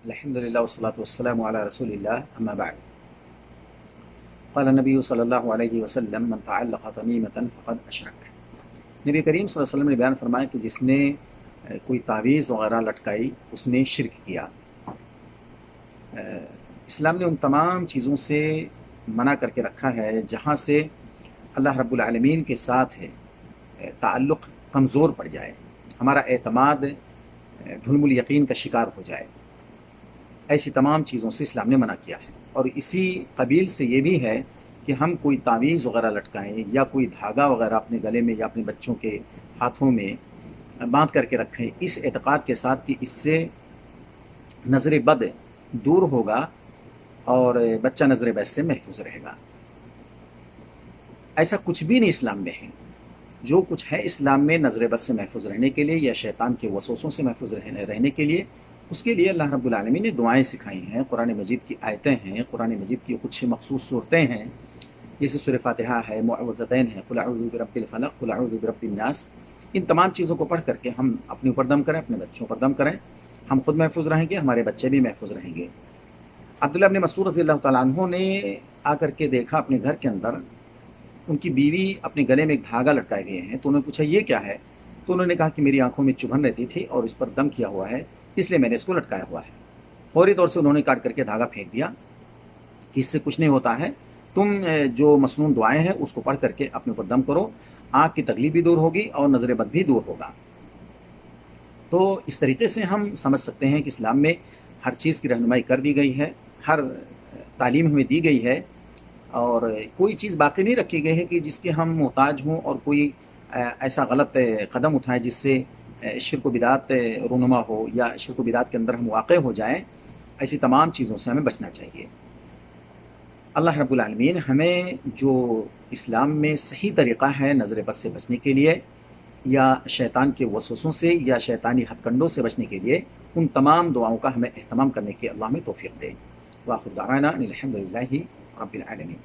الحمدللہ والصلاۃ والسلام علی رسول اللہ اما بعد قال النبی صلی اللہ علیہ وسلم من تعلق تمیمۃ فقد اشرک۔ نبی کریم صلی اللہ علیہ وسلم نے بیان فرمایا کہ جس نے کوئی تعویذ وغیرہ لٹکائی اس نے شرک کیا۔ اسلام نے ان تمام چیزوں سے منع کر کے رکھا ہے جہاں سے اللہ رب العالمین کے ساتھ تعلق کمزور پڑ جائے، ہمارا اعتماد ڈھلم الیقین کا شکار ہو جائے، ایسی تمام چیزوں سے اسلام نے منع کیا ہے۔ اور اسی قبیل سے یہ بھی ہے کہ ہم کوئی تعویذ وغیرہ لٹکائیں یا کوئی دھاگا وغیرہ اپنے گلے میں یا اپنے بچوں کے ہاتھوں میں باندھ کر کے رکھیں اس اعتقاد کے ساتھ کہ اس سے نظر بد دور ہوگا اور بچہ نظر بد سے محفوظ رہے گا۔ ایسا کچھ بھی نہیں اسلام میں ہے۔ جو کچھ ہے اسلام میں نظر بد سے محفوظ رہنے کے لیے یا شیطان کے وسوسوں سے محفوظ رہنے کے لیے، اس کے لیے اللہ رب العالمین نے دعائیں سکھائی ہیں، قرآن مجید کی آیتیں ہیں، قرآن مجید کی کچھ مخصوص صورتیں ہیں، جیسے سورہ فاتحہ ہے، معوذتین ہے، قل اعوذ برب الفلق، قل اعوذ برب الناس۔ ان تمام چیزوں کو پڑھ کر کے ہم اپنے اوپر دم کریں، اپنے بچوں پر دم کریں، ہم خود محفوظ رہیں گے، ہمارے بچے بھی محفوظ رہیں گے۔ عبداللہ بن مسعود رضی اللہ تعالیٰ عنہ نے آ کر کے دیکھا اپنے گھر کے اندر ان کی بیوی اپنے گلے میں ایک دھاگا لٹکائے ہوئے ہیں، تو انہوں نے پوچھا یہ کیا ہے؟ تو انہوں نے کہا کہ میری آنکھوں میں چبھن رہتی تھی اور اس پر دم کیا ہوا ہے، اس لیے میں نے اس کو لٹکایا ہوا ہے۔ فوری طور سے انہوں نے کاٹ کر کے دھاگا پھینک دیا کہ اس سے کچھ نہیں ہوتا ہے، تم جو مسنون دعائیں ہیں اس کو پڑھ کر کے اپنے اوپر دم کرو، آنکھ کی تکلیف بھی دور ہوگی اور نظر بد بھی دور ہوگا۔ تو اس طریقے سے ہم سمجھ سکتے ہیں کہ اسلام میں ہر چیز کی رہنمائی کر دی گئی ہے، ہر تعلیم ہمیں دی گئی ہے، اور کوئی چیز باقی نہیں رکھی گئی ہے کہ جس کے ہم محتاج ہوں اور کوئی ایسا غلط قدم اٹھائیں جس سے شرک و بدعت رونما ہو یا شرک و بدعت کے اندر ہم واقع ہو جائیں۔ ایسی تمام چیزوں سے ہمیں بچنا چاہیے۔ اللہ رب العالمین ہمیں جو اسلام میں صحیح طریقہ ہے نظر بد سے بچنے کے لیے یا شیطان کے وسوسوں سے یا شیطانی ہتھ کنڈوں سے بچنے کے لیے، ان تمام دعاؤں کا ہمیں اہتمام کرنے کی اللہ ہمیں توفیق دے۔ وآخر دعوانا ان الحمد للہ رب العالمین۔